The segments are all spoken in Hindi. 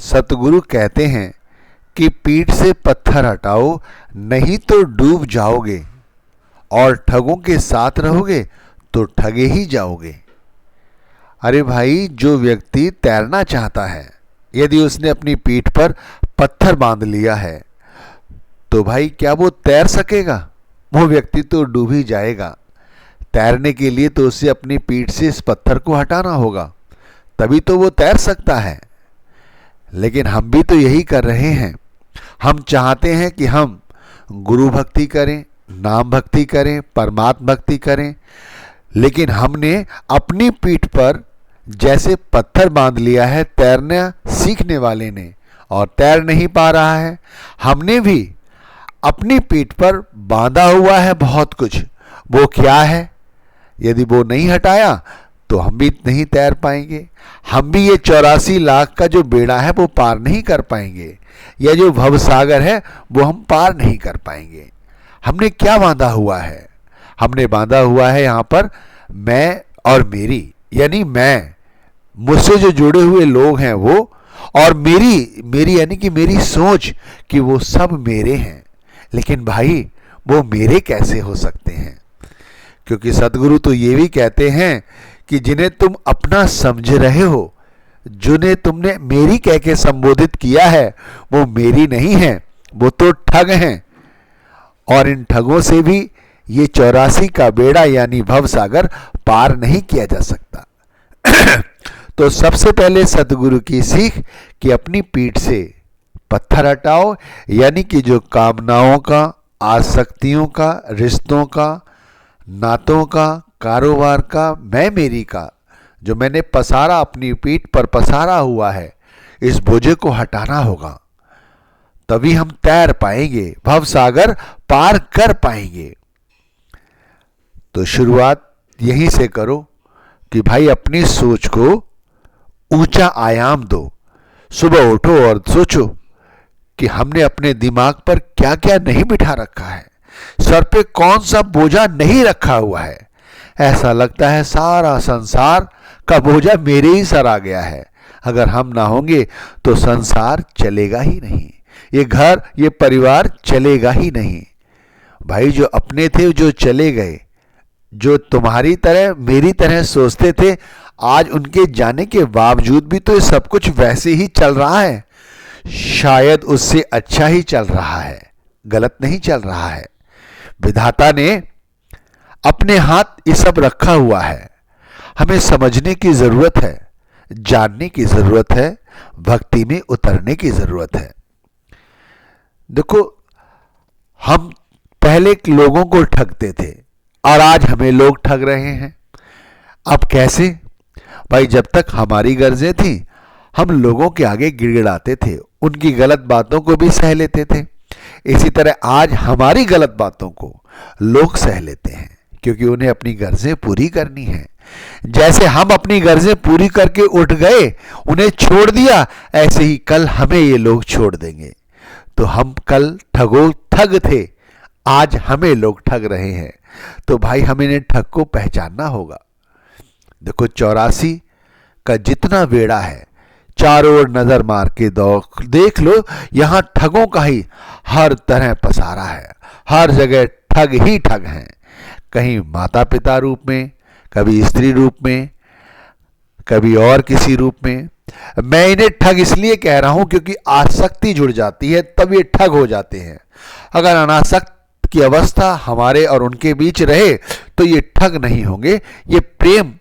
सतगुरु कहते हैं कि पीठ से पत्थर हटाओ, नहीं तो डूब जाओगे, और ठगों के साथ रहोगे तो ठगे ही जाओगे। अरे भाई, जो व्यक्ति तैरना चाहता है, यदि उसने अपनी पीठ पर पत्थर बांध लिया है तो भाई क्या वो तैर सकेगा? वो व्यक्ति तो डूब ही जाएगा। तैरने के लिए तो उसे अपनी पीठ से इस पत्थर को हटाना होगा, तभी तो वो तैर सकता है। लेकिन हम भी तो यही कर रहे हैं। हम चाहते हैं कि हम गुरु भक्ति करें, नाम भक्ति करें, परमात्मा भक्ति करें, लेकिन हमने अपनी पीठ पर जैसे पत्थर बांध लिया है तैरना सीखने वाले ने, और तैर नहीं पा रहा है। हमने भी अपनी पीठ पर बांधा हुआ है बहुत कुछ, वो क्या है? यदि वो नहीं हटाया तो हम भी नहीं तैर पाएंगे। हम भी ये 84 लाख का जो बेड़ा है वो पार नहीं कर पाएंगे, या जो भवसागर है वो हम पार नहीं कर पाएंगे। हमने क्या बांधा हुआ है? हमने बांधा हुआ है यहाँ पर मैं और मेरी, यानी मैं, मुझसे जो जुड़े हुए लोग हैं वो, और मेरी यानी कि मेरी सोच कि वो सब मेरे हैं। लेकिन भाई, वो मेरे कैसे हो सकते हैं? क्योंकि सदगुरु तो ये भी कहते हैं कि जिन्हें तुम अपना समझ रहे हो, जिन्हें तुमने मेरी कह के संबोधित किया है, वो मेरी नहीं है, वो तो ठग हैं। और इन ठगों से भी ये 84 का बेड़ा यानी भवसागर पार नहीं किया जा सकता। तो सबसे पहले सदगुरु की सीख कि अपनी पीठ से पत्थर हटाओ, यानी कि जो कामनाओं का, आसक्तियों का, रिश्तों का, नातों का, कारोबार का, मैं मेरी का, जो मैंने पसारा, अपनी पीठ पर पसारा हुआ है, इस बोझे को हटाना होगा। तभी हम तैर पाएंगे, भवसागर पार कर पाएंगे। तो शुरुआत यहीं से करो कि भाई अपनी सोच को ऊंचा आयाम दो। सुबह उठो और सोचो कि हमने अपने दिमाग पर क्या क्या नहीं बिठा रखा है, सर पे कौन सा बोझा नहीं रखा हुआ है। ऐसा लगता है सारा संसार का बोझा मेरे ही सर आ गया है। अगर हम ना होंगे तो संसार चलेगा ही नहीं, ये घर, ये परिवार चलेगा ही नहीं। भाई, जो अपने थे जो चले गए, जो तुम्हारी तरह मेरी तरह सोचते थे, आज उनके जाने के बावजूद भी तो ये सब कुछ वैसे ही चल रहा है। शायद उससे अच्छा ही चल रहा है, गलत नहीं चल रहा है। विधाता ने अपने हाथ ये सब रखा हुआ है। हमें समझने की जरूरत है, जानने की जरूरत है, भक्ति में उतरने की जरूरत है। देखो, हम पहले लोगों को ठगते थे और आज हमें लोग ठग रहे हैं। अब कैसे? भाई, जब तक हमारी गर्जें थी हम लोगों के आगे गिड़गिड़ाते थे, उनकी गलत बातों को भी सह लेते थे। इसी तरह आज हमारी गलत बातों को लोग सह लेते हैं, क्योंकि उन्हें अपनी गर्जें पूरी करनी है। जैसे हम अपनी गर्जें पूरी करके उठ गए, उन्हें छोड़ दिया, ऐसे ही कल हमें ये लोग छोड़ देंगे। तो हम कल ठग थे, आज हमें लोग ठग रहे हैं। तो भाई, हमें इन्हें ठग को पहचानना होगा। देखो, 84 का जितना बेड़ा है, चारों ओर नजर मार के देख लो, यहां ठगों का ही हर तरह पसारा है। हर जगह ठग ही ठग हैं, कहीं माता पिता रूप में, कभी स्त्री रूप में, कभी और किसी रूप में। मैं इन्हें ठग इसलिए कह रहा हूं क्योंकि आसक्ति जुड़ जाती है, तब ये ठग हो जाते हैं। अगर अनासक्त की अवस्था हमारे और उनके बीच रहे तो ये ठग नहीं होंगे। ये प्रेम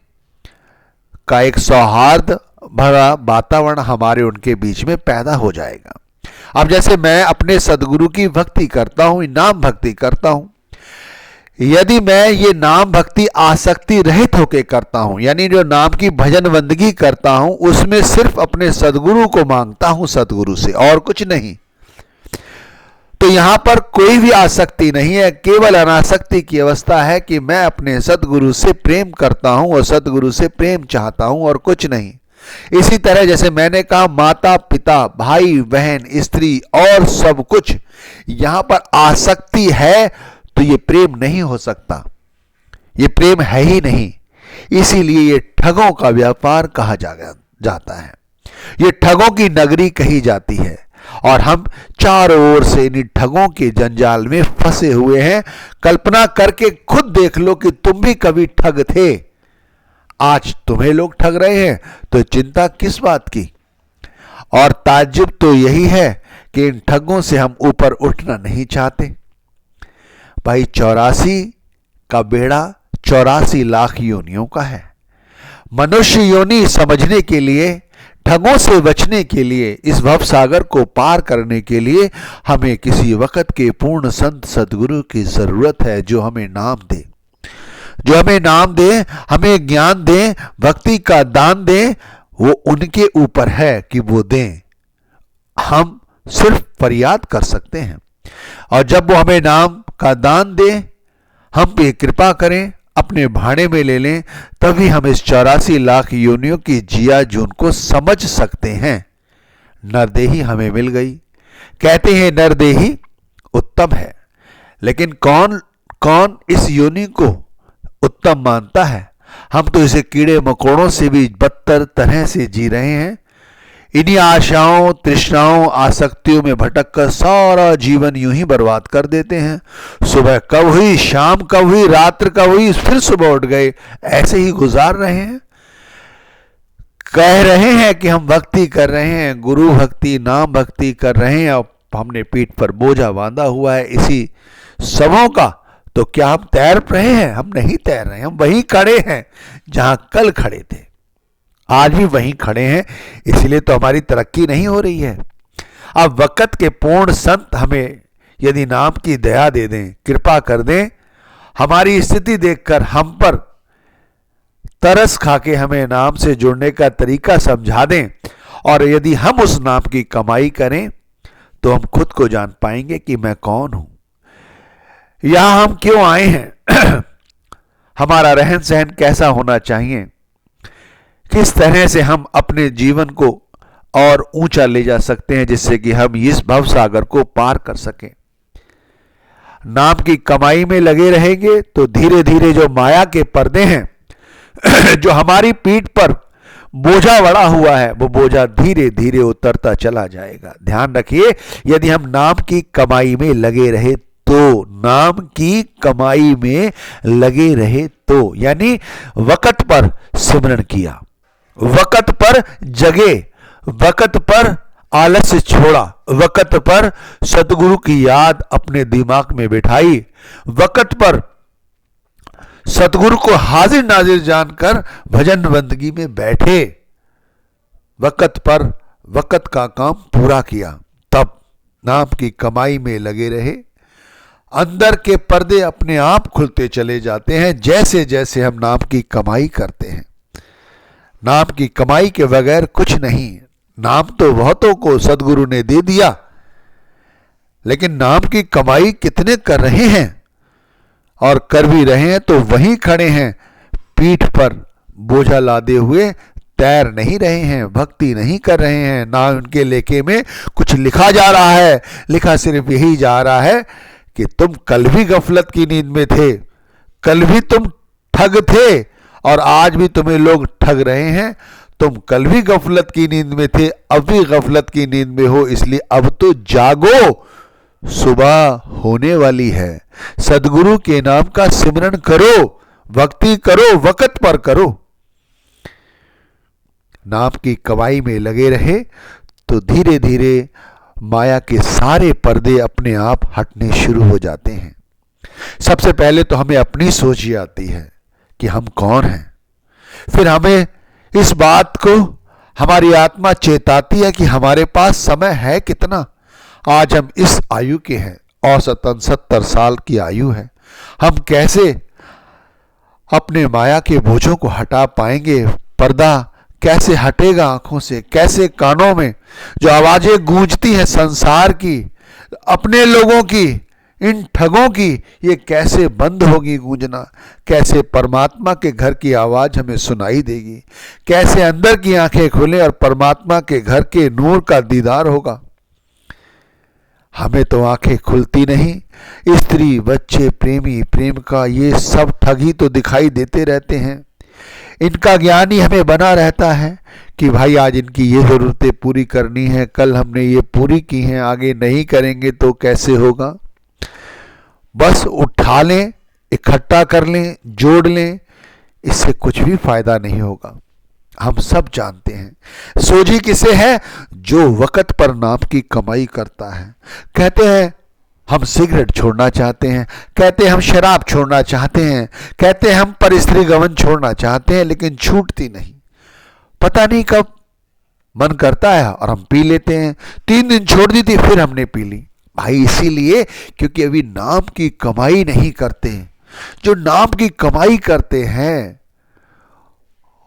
का एक सौहार्द भरा वातावरण हमारे उनके बीच में पैदा हो जाएगा। अब जैसे मैं अपने सदगुरु की भक्ति करता हूं, नाम भक्ति करता हूं, यदि मैं ये नाम भक्ति आसक्ति रहित होकर करता हूं, यानी जो नाम की भजन बंदगी करता हूं, उसमें सिर्फ अपने सदगुरु को मांगता हूं, सदगुरु से, और कुछ नहीं, तो यहां पर कोई भी आसक्ति नहीं है, केवल अनासक्ति की अवस्था है कि मैं अपने सदगुरु से प्रेम करता हूं और सदगुरु से प्रेम चाहता हूं, और कुछ नहीं। इसी तरह जैसे मैंने कहा, माता पिता, भाई बहन, स्त्री और सब कुछ, यहां पर आसक्ति है तो ये प्रेम नहीं हो सकता, ये प्रेम है ही नहीं। इसीलिए ये ठगों का व्यापार कहा जाता है। ये ठगों की नगरी कही जाती है और हम चारों ओर से इन ठगों के जंजाल में फंसे हुए हैं। कल्पना करके खुद देख लो कि तुम भी कभी ठग थे, आज तुम्हें लोग ठग रहे हैं, तो चिंता किस बात की। और ताज्जुब तो यही है कि इन ठगों से हम ऊपर उठना नहीं चाहते। भाई 84 का बेड़ा 84 लाख योनियों का है। मनुष्य योनि समझने के लिए, ठगों से बचने के लिए, इस भव सागर को पार करने के लिए हमें किसी वक्त के पूर्ण संत सदगुरु की जरूरत है, जो हमें नाम दे, जो हमें नाम दे, हमें ज्ञान दे, भक्ति का दान दे। वो उनके ऊपर है कि वो दें, हम सिर्फ फरियाद कर सकते हैं। और जब वो हमें नाम का दान दे, हम पे कृपा करें, अपने भाड़े में ले लें, तभी हम इस 84 लाख योनियों की जिया जून को समझ सकते हैं। नरदेही हमें मिल गई। कहते हैं नरदेही उत्तम है, लेकिन कौन कौन इस योनि को उत्तम मानता है। हम तो इसे कीड़े मकोड़ों से भी बदतर तरह से जी रहे हैं। इन्हीं आशाओं, तृष्णाओं, आसक्तियों में भटक कर सारा जीवन यूं ही बर्बाद कर देते हैं। सुबह कब हुई, शाम कब हुई, रात्र कब हुई, फिर सुबह उठ गए, ऐसे ही गुजार रहे हैं। कह रहे हैं कि हम भक्ति कर रहे हैं, गुरु भक्ति, नाम भक्ति कर रहे हैं, और हमने पीठ पर बोझा बांधा हुआ है इसी सबों का। तो क्या हम तैर रहे हैं? हम नहीं तैर रहे हैं, हम वहीं खड़े हैं जहां कल खड़े थे, आज भी वहीं खड़े हैं। इसलिए तो हमारी तरक्की नहीं हो रही है। अब वक़्त के पूर्ण संत हमें यदि नाम की दया दे दें, कृपा कर दें, हमारी स्थिति देखकर हम पर तरस खाके हमें नाम से जुड़ने का तरीका समझा दें, और यदि हम उस नाम की कमाई करें, तो हम खुद को जान पाएंगे कि मैं कौन हूं, यहां हम क्यों आए हैं, हमारा रहन सहन कैसा होना चाहिए, किस तरह से हम अपने जीवन को और ऊंचा ले जा सकते हैं, जिससे कि हम इस भव सागर को पार कर सकें। नाम की कमाई में लगे रहेंगे तो धीरे धीरे जो माया के पर्दे हैं जो हमारी पीठ पर बोझा बड़ा हुआ है, वो बोझा धीरे धीरे उतरता चला जाएगा। ध्यान रखिए, यदि हम नाम की कमाई में लगे रहे तो, नाम की कमाई में लगे रहे तो, यानी वक़्त पर सिमरन किया, वक़्त पर जगे, वक़्त पर आलस्य छोड़ा, वक़्त पर सतगुरु की याद अपने दिमाग में बिठाई, वक़्त पर सतगुरु को हाजिर नाजिर जानकर भजन बंदगी में बैठे, वक़्त पर वक़्त का काम पूरा किया, तब नाम की कमाई में लगे रहे। अंदर के पर्दे अपने आप खुलते चले जाते हैं जैसे जैसे हम नाम की कमाई करते हैं। नाम की कमाई के बगैर कुछ नहीं। नाम तो बहुतों को सदगुरु ने दे दिया, लेकिन नाम की कमाई कितने कर रहे हैं, और कर भी रहे हैं तो वहीं खड़े हैं, पीठ पर बोझा लादे हुए, तैर नहीं रहे हैं, भक्ति नहीं कर रहे हैं। ना उनके लेखे में कुछ लिखा जा रहा है, लिखा सिर्फ यही जा रहा है कि तुम कल भी गफलत की नींद में थे, कल भी तुम ठग थे, और आज भी तुम्हें लोग ठग रहे हैं। तुम कल भी गफलत की नींद में थे, अब भी गफलत की नींद में हो, इसलिए अब तो जागो, सुबह होने वाली है। सदगुरु के नाम का सिमरन करो, भक्ति करो, वक़्त पर करो। नाम की कमाई में लगे रहे तो धीरे धीरे माया के सारे पर्दे अपने आप हटने शुरू हो जाते हैं। सबसे पहले तो हमें अपनी सोच ही आती है कि हम कौन हैं। फिर हमें इस बात को हमारी आत्मा चेताती है कि हमारे पास समय है कितना। आज हम इस आयु के हैं, औसतन 70 साल की आयु है। हम कैसे अपने माया के बोझों को हटा पाएंगे, पर्दा कैसे हटेगा आंखों से, कैसे कानों में जो आवाजें गूंजती हैं संसार की, अपने लोगों की, इन ठगों की, ये कैसे बंद होगी गूंजना, कैसे परमात्मा के घर की आवाज हमें सुनाई देगी, कैसे अंदर की आंखें खुले और परमात्मा के घर के नूर का दीदार होगा। हमें तो आंखें खुलती नहीं। स्त्री, बच्चे, प्रेमी, प्रेम का, ये सब ठगी तो दिखाई देते रहते हैं। इनका ज्ञान ही हमें बना रहता है कि भाई आज इनकी ये ज़रूरतें पूरी करनी है, कल हमने ये पूरी की हैं, आगे नहीं करेंगे तो कैसे होगा। बस उठा लें, इकट्ठा कर लें, जोड़ लें, इससे कुछ भी फायदा नहीं होगा। हम सब जानते हैं सोझी किसे है, जो वक़्त पर नाम की कमाई करता है। कहते हैं हम सिगरेट छोड़ना चाहते हैं, कहते हैं हम शराब छोड़ना चाहते हैं, कहते हैं हम परस्त्री गमन छोड़ना चाहते हैं, लेकिन छूटती नहीं। पता नहीं कब मन करता है और हम पी लेते हैं। 3 दिन छोड़ दी थी, फिर हमने पी ली। भाई इसीलिए क्योंकि अभी नाम की कमाई नहीं करते। जो नाम की कमाई करते हैं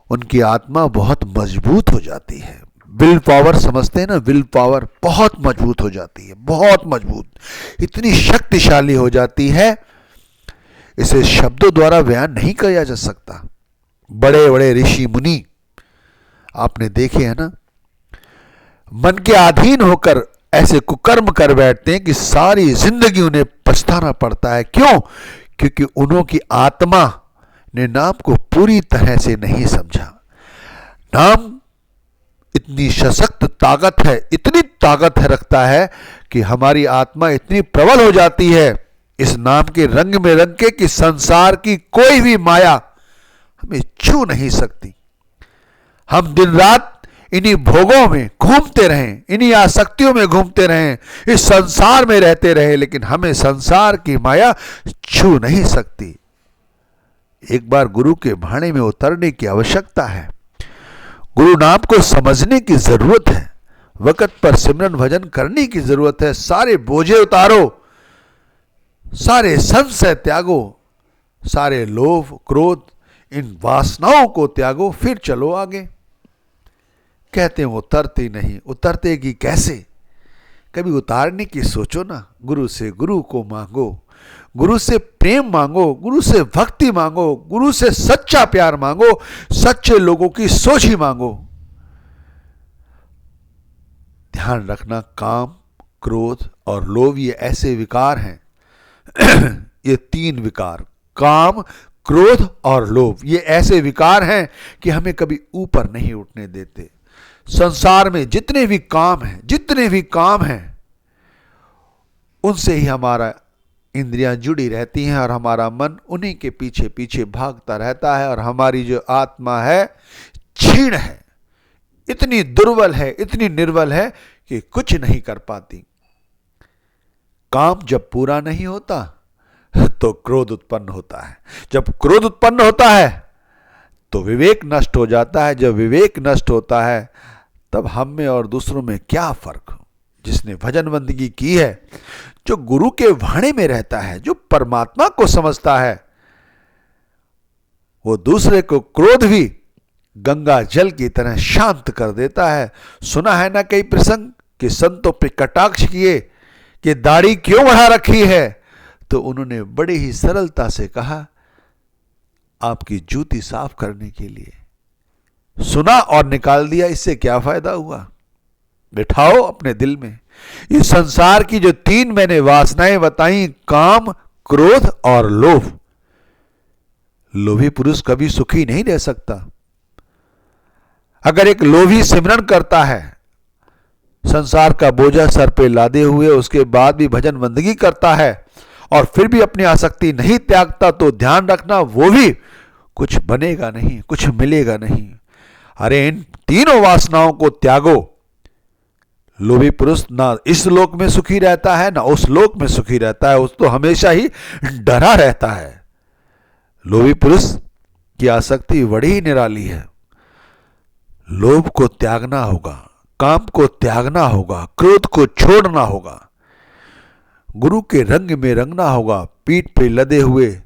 उनकी आत्मा बहुत मजबूत हो जाती है। विल पावर समझते हैं ना, विल पावर बहुत मजबूत हो जाती है, बहुत मजबूत, इतनी शक्तिशाली हो जाती है, इसे शब्दों द्वारा बयान नहीं किया जा सकता। बड़े बड़े ऋषि मुनि आपने देखे हैं ना, मन के अधीन होकर ऐसे कुकर्म कर बैठते हैं कि सारी जिंदगी उन्हें पछताना पड़ता है। क्यों? क्योंकि उन्होंने आत्मा ने नाम को पूरी तरह से नहीं समझा। नाम इतनी सशक्त ताकत है, इतनी ताकत है रखता है कि हमारी आत्मा इतनी प्रबल हो जाती है इस नाम के रंग में रंग के कि संसार की कोई भी माया हमें छू नहीं सकती। हम दिन रात इन्हीं भोगों में घूमते रहें, इन्हीं आसक्तियों में घूमते रहें, इस संसार में रहते रहे, लेकिन हमें संसार की माया छू नहीं सकती। एक बार गुरु के भाने में उतरने की आवश्यकता है, गुरु नाम को समझने की जरूरत है, वक़्त पर सिमरन भजन करने की जरूरत है। सारे बोझे उतारो, सारे संशय त्यागो, सारे लोभ क्रोध इन वासनाओं को त्यागो, फिर चलो आगे। कहते हैं उतरती नहीं, उतरतेगी कैसे? कभी उतारने की सोचो ना। गुरु से गुरु को मांगो, गुरु से प्रेम मांगो, गुरु से भक्ति मांगो, गुरु से सच्चा प्यार मांगो, सच्चे लोगों की सोच ही मांगो। ध्यान रखना, काम क्रोध और लोभ ये ऐसे विकार हैं ये 3 विकार, काम क्रोध और लोभ, ये ऐसे विकार हैं कि हमें कभी ऊपर नहीं उठने देते। संसार में जितने भी काम हैं, जितने भी काम हैं, उनसे ही हमारा इंद्रियां जुड़ी रहती हैं और हमारा मन उन्हीं के पीछे पीछे भागता रहता है। और हमारी जो आत्मा है क्षीण है, इतनी दुर्बल है, इतनी निर्बल है कि कुछ नहीं कर पाती। काम जब पूरा नहीं होता तो क्रोध उत्पन्न होता है, जब क्रोध उत्पन्न होता है तो विवेक नष्ट हो जाता है, जब विवेक नष्ट होता है तब हम में और दूसरों में क्या फर्क। जिसने भजन बंदगी की है, जो गुरु के भाणे में रहता है, जो परमात्मा को समझता है, वो दूसरे को क्रोध भी गंगा जल की तरह शांत कर देता है। सुना है ना कई प्रसंग कि संतों पे कटाक्ष किए कि दाढ़ी क्यों बढ़ा रखी है, तो उन्होंने बड़ी ही सरलता से कहा आपकी जूती साफ करने के लिए। सुना और निकाल दिया, इससे क्या फायदा हुआ? बिठाओ अपने दिल में इस संसार की जो 3 मैंने वासनाएं बताई, काम क्रोध और लोभ। लोभी पुरुष कभी सुखी नहीं रह सकता। अगर एक लोभी सिमरन करता है, संसार का बोझा सर पे लादे हुए, उसके बाद भी भजन बंदगी करता है और फिर भी अपनी आसक्ति नहीं त्यागता, तो ध्यान रखना वो भी कुछ बनेगा नहीं, कुछ मिलेगा नहीं। अरे इन 3 वासनाओं को त्यागो। लोभी पुरुष ना इस लोक में सुखी रहता है, ना उस लोक में सुखी रहता है, उस तो हमेशा ही डरा रहता है। लोभी पुरुष की आसक्ति बड़ी ही निराली है। लोभ को त्यागना होगा, काम को त्यागना होगा, क्रोध को छोड़ना होगा, गुरु के रंग में रंगना होगा, पीठ पे लदे हुए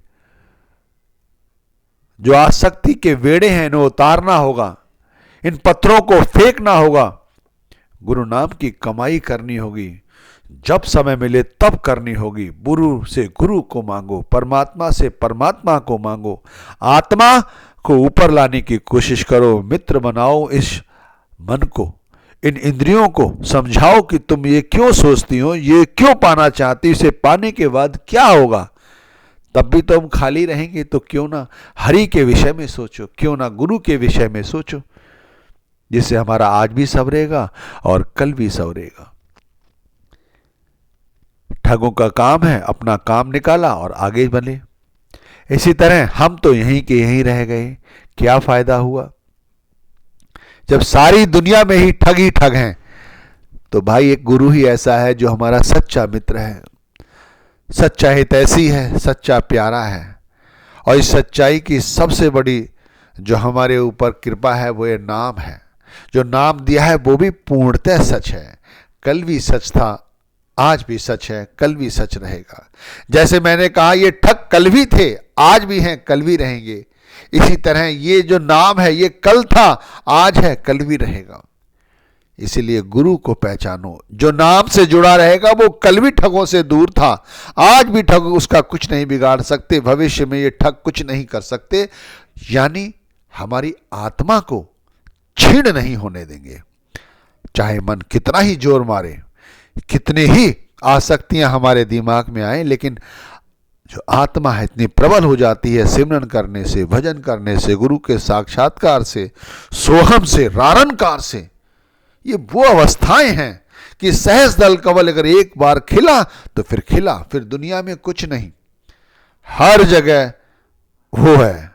जो आसक्ति के वेड़े हैं इन्हें उतारना होगा, इन पत्थरों को फेंकना होगा। गुरु नाम की कमाई करनी होगी, जब समय मिले तब करनी होगी। गुरु से गुरु को मांगो, परमात्मा से परमात्मा को मांगो, आत्मा को ऊपर लाने की कोशिश करो। मित्र बनाओ इस मन को, इन इंद्रियों को समझाओ कि तुम ये क्यों सोचती हो, ये क्यों पाना चाहती हो, इसे पाने के बाद क्या होगा। तब भी तो हम खाली रहेंगे। तो क्यों ना हरि के विषय में सोचो, क्यों ना गुरु के विषय में सोचो, जिससे हमारा आज भी संवरेगा और कल भी संवरेगा। ठगों का काम है अपना काम निकाला और आगे बढ़े। इसी तरह हम तो यहीं के यहीं रह गए, क्या फायदा हुआ जब सारी दुनिया में ही ठग हैं। तो भाई एक गुरु ही ऐसा है जो हमारा सच्चा मित्र है, सच्चा हितैषी है, सच्चा प्यारा है। और इस सच्चाई की सबसे बड़ी जो हमारे ऊपर कृपा है वो ये नाम है। जो नाम दिया है वो भी पूर्णतः सच है। कल भी सच था, आज भी सच है, कल भी सच रहेगा। जैसे मैंने कहा ये ठग कल भी थे, आज भी हैं, कल भी रहेंगे। इसी तरह ये जो नाम है ये कल था, आज है, कल भी रहेगा। इसीलिए गुरु को पहचानो, जो नाम से जुड़ा रहेगा वो कल भी ठगों से दूर था, आज भी ठग उसका कुछ नहीं बिगाड़ सकते, भविष्य में ये ठग कुछ नहीं कर सकते। यानी हमारी आत्मा को छीण नहीं होने देंगे। चाहे मन कितना ही जोर मारे, कितने ही आसक्तियां हमारे दिमाग में आए, लेकिन जो आत्मा है इतनी प्रबल हो जाती है सिमरन करने से, भजन करने से, गुरु के साक्षात्कार से, सोहम से, रारणकार से। ये वो अवस्थाएं हैं कि सहज दल कमल अगर एक बार खिला तो फिर खिला, फिर दुनिया में कुछ नहीं, हर जगह वो है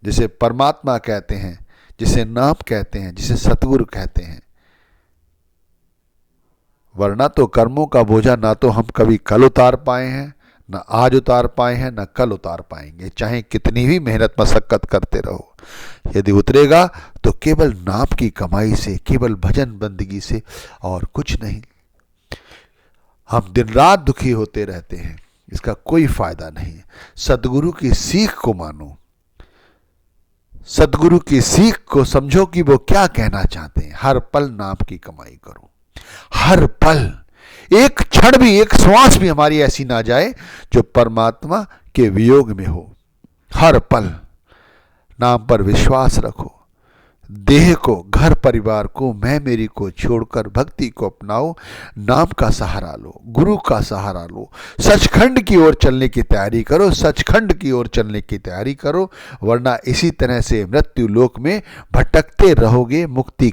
जिसे परमात्मा कहते हैं, जिसे नाम कहते हैं, जिसे सतगुरु कहते हैं। वरना तो कर्मों का बोझा ना तो हम कभी कल उतार पाए हैं, ना आज उतार पाए हैं, ना कल उतार पाएंगे, चाहे कितनी भी मेहनत मशक्कत करते रहो। यदि उतरेगा तो केवल नाम की कमाई से, केवल भजन बंदगी से, और कुछ नहीं। हम दिन रात दुखी होते रहते हैं, इसका कोई फायदा नहीं। सदगुरु की सीख को मानो, सदगुरु की सीख को समझो कि वो क्या कहना चाहते हैं। हर पल नाम की कमाई करो, हर पल, एक क्षण भी, एक श्वास भी हमारी ऐसी ना जाए जो परमात्मा के वियोग में हो। हर पल नाम पर विश्वास रखो, देह को, घर परिवार को, मैं मेरी को छोड़कर भक्ति को अपनाओ। नाम का सहारा लो, गुरु का सहारा लो, सचखंड की ओर चलने की तैयारी करो, सचखंड की ओर चलने की तैयारी करो। वरना इसी तरह से मृत्यु लोक में भटकते रहोगे, मुक्ति